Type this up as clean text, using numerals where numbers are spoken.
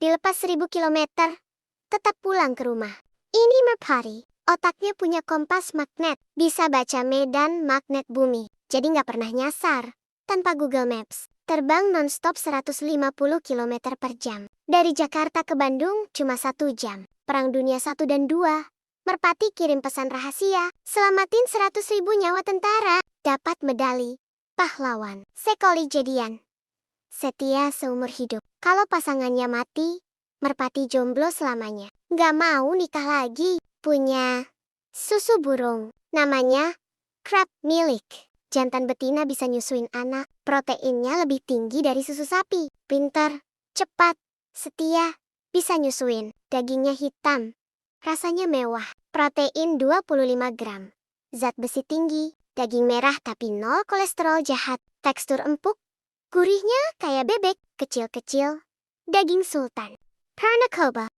Dilepas 1000 kilometer, tetap pulang ke rumah. Ini merpati. Otaknya punya kompas magnet. Bisa baca medan magnet bumi. Jadi nggak pernah nyasar. Tanpa Google Maps, terbang non-stop 150 km per jam. Dari Jakarta ke Bandung cuma 1 jam. Perang Dunia 1 dan 2. Merpati kirim pesan rahasia. Selamatin 100.000 nyawa tentara. Dapat medali pahlawan. Sekali jadian. Setia seumur hidup. Kalau pasangannya mati, merpati jomblo selamanya. Nggak mau nikah lagi. Punya susu burung. Namanya crab milik. Jantan betina bisa nyusuin anak. Proteinnya lebih tinggi dari susu sapi. Pintar, cepat, setia, bisa nyusuin. Dagingnya hitam. Rasanya mewah. Protein 25 gram. Zat besi tinggi. Daging merah tapi nol kolesterol jahat. Tekstur empuk. Gurihnya kayak bebek. Kecil-kecil. Daging sultan. Pernakoba.